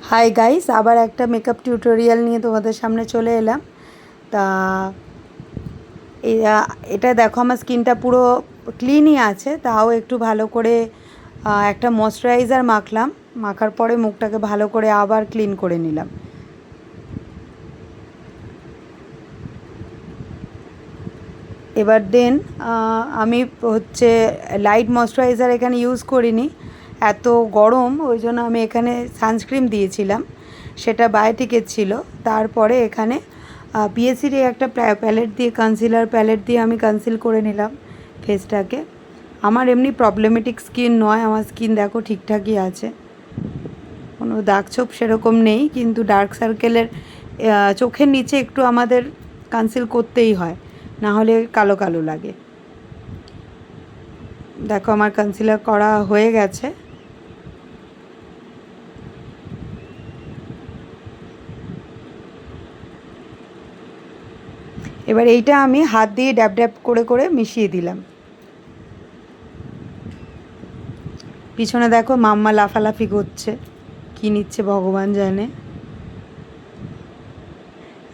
Hi guys, আবার একটা makeup tutorial নিয়ে তোমাদের সামনে চলে এলাম। তা এটা দেখো, আমার স্কিনটা পুরো ক্লিনই আছে, তাও একটু ভালো করে একটা ময়শ্চারাইজার মাখলাম। মাখার পরে মুখটাকে ভালো করে আবার ক্লিন করে নিলাম। এবার দেন আমি হচ্ছে লাইট ময়শ্চারাইজার এখানে ইউজ করিনি, এত গরম ওই জন্য আমি এখানে সানস্ক্রিন দিয়েছিলাম, সেটা বায়োটিকের ছিল। তারপরে এখানে পিএসির একটা প্যালেট দিয়ে, কনসিলার প্যালেট দিয়ে আমি কনসিল করে নিলাম ফেসটাকে। আমার এমনি প্রবলেমেটিক স্কিন নয়, আমার স্কিন দেখো ঠিকঠাকই আছে, কোনো দাগ ছোপ সেরকম নেই, কিন্তু ডার্ক সার্কেলের চোখের নিচে একটু আমাদের কনসিল করতেই হয়, না হলে কালো কালো লাগে। দেখো আমার কনসিলার করা হয়ে গেছে। এবার এইটা আমি হাত দিয়ে ড্যাব ড্যাব করে করে মিশিয়ে দিলাম। পিছনে দেখো মাম্মা লাফালাফি করছে, কী নিচ্ছে ভগবান জানে।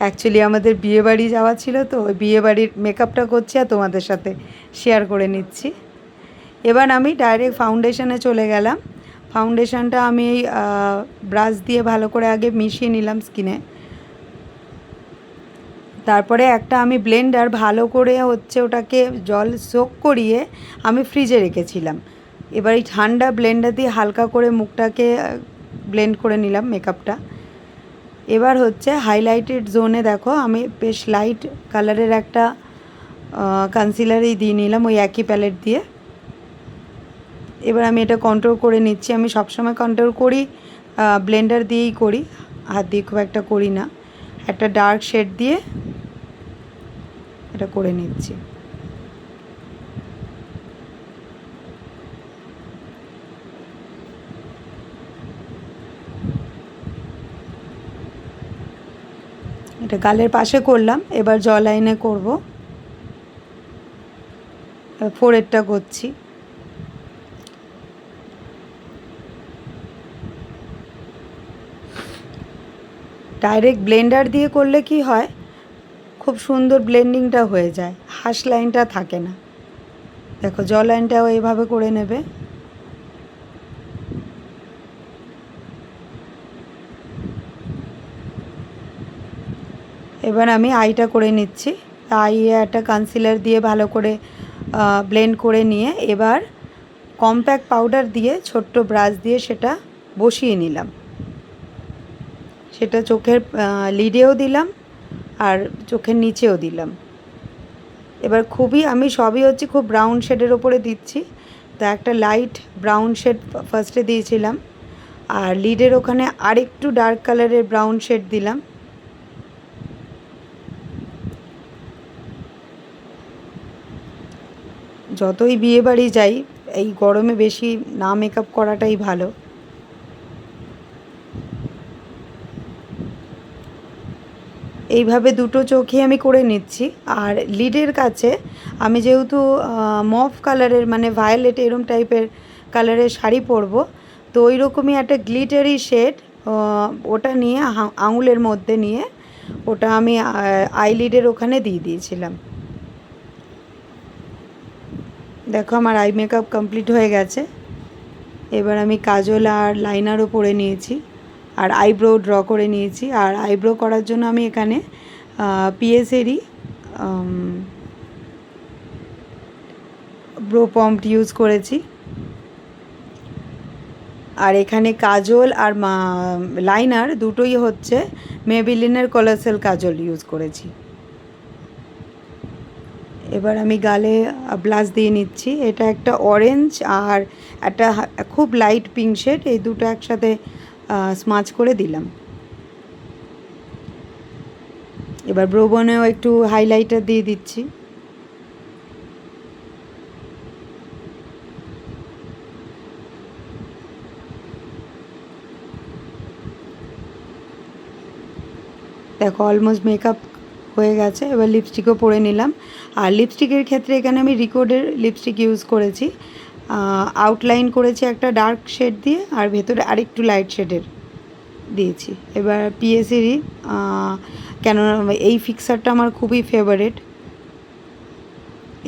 অ্যাকচুয়ালি আমাদের বিয়েবাড়ি যাওয়া ছিল, তো ওই বিয়েবাড়ির মেকআপটা করছি আর তোমাদের সাথে শেয়ার করে নিচ্ছি। এবার আমি ডাইরেক্ট ফাউন্ডেশনে চলে গেলাম। ফাউন্ডেশনটা আমি ব্রাশ দিয়ে ভালো করে আগে মিশিয়ে নিলাম স্কিনে। তারপরে একটা আমি ব্লেন্ডার ভালো করে হচ্ছে ওটাকে জল সোক করিয়ে আমি ফ্রিজে রেখেছিলাম। এবার এই ঠান্ডা ব্লেন্ডার দিয়ে হালকা করে মুখটাকে ব্লেন্ড করে নিলাম মেকআপটা। এবার হচ্ছে হাইলাইটেড জোনে দেখো আমি বেশ লাইট কালারের একটা কনসিলারই দিয়ে নিলাম ওই একই প্যালেট দিয়ে। এবার আমি এটা কন্ট্রোল করে নিচ্ছি। আমি সবসময় কন্ট্রোল করি ব্লেন্ডার দিয়েই করি, হাত দিয়ে খুব একটা করি না। একটা ডার্ক শেড দিয়ে এটা করে নিচ্ছি। এটা গালের পাশে করলাম, এবার জ লাইনে করবো, ফোরহেডটা করছি। ডাইরেক্ট ব্লেন্ডার দিয়ে করলে কি হয়, খুব সুন্দর ব্লেন্ডিংটা হয়ে যায়, হাস লাইনটা থাকে না। দেখো জ লাইনটাও এইভাবে করে নেবে। এবার আমি আইটা করে নিচ্ছি। আইয়ে একটা কনসিলার দিয়ে ভালো করে ব্লেন্ড করে নিয়ে এবার কম্প্যাক্ট পাউডার দিয়ে ছোট্ট ব্রাশ দিয়ে সেটা বসিয়ে নিলাম। সেটা চোখের লিডেও দিলাম আর চোখের নিচেও দিলাম। এবার আমি সবই হচ্ছে খুব ব্রাউন শেডের ওপরে দিচ্ছি। তা একটা লাইট ব্রাউন শেড ফার্স্টে দিয়েছিলাম, আর লিডের ওখানে আরেকটু ডার্ক কালারের ব্রাউন শেড দিলাম। যতই বিয়েবাড়ি যাই, এই গরমে বেশি না মেকআপ করাটাই ভালো। এইভাবে দুটো চোখই আমি করে নিচ্ছি। আর লিডের কাছে আমি যেহেতু মভ কালারের মানে ভায়োলেট এরম টাইপের কালারের শাড়ি পরবো, তো ওই রকমই একটা গ্লিটারি শেড ওটা নিয়ে আঙুলের মধ্যে নিয়ে ওটা আমি আইলিডের ওখানে দিয়ে দিয়েছিলাম। দেখো আমার আই মেকআপ কমপ্লিট হয়ে গেছে। এবার আমি কাজল আর লাইনারও পরে নিয়েছি, আর আইব্রো ড্র করে নিয়েছি। আর আইব্রো করার জন্য আমি এখানে পিএসেরই ব্রো পম্পট ইউজ করেছি। আর এখানে কাজল আর লাইনার দুটোই হচ্ছে মেবিলিনের কলারসেল কাজল ইউজ করেছি। এবার আমি গালে ব্লাশ দিয়ে নিচ্ছি। এটা একটা অরেঞ্জ আর একটা খুব লাইট পিঙ্ক শেড, এই দুটো একসাথে স্মাচ করে দিলাম। এবার ব্রোবনেও একটু হাইলাইটার দিয়ে দিচ্ছি। দেখো অলমোস্ট মেকআপ হয়ে গেছে। এবার লিপস্টিকও পরে নিলাম। আর লিপস্টিকের ক্ষেত্রে এখানে আমি রিকোডের লিপস্টিক ইউজ করেছি। আউটলাইন করেছি একটা ডার্ক শেড দিয়ে, আর ভেতরে আরেকটু লাইট শেডের। দিয়েছি। এবার পিএসিরই কেন এই ফিক্সারটা আমার খুবই ফেভারিট।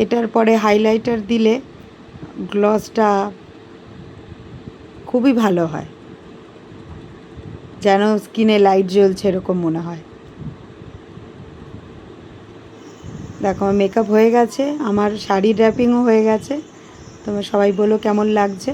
এটার পরে হাইলাইটার দিলে গ্লসটা খুবই ভালো হয়, যেন স্কিনে লাইট জ্বলছে এরকম মনে হয়। দেখো আমার মেকআপ হয়ে গেছে, আমার শাড়ি ড্র্যাপিংও হয়ে গেছে। তোমরা সবাই বলো কেমন লাগছে।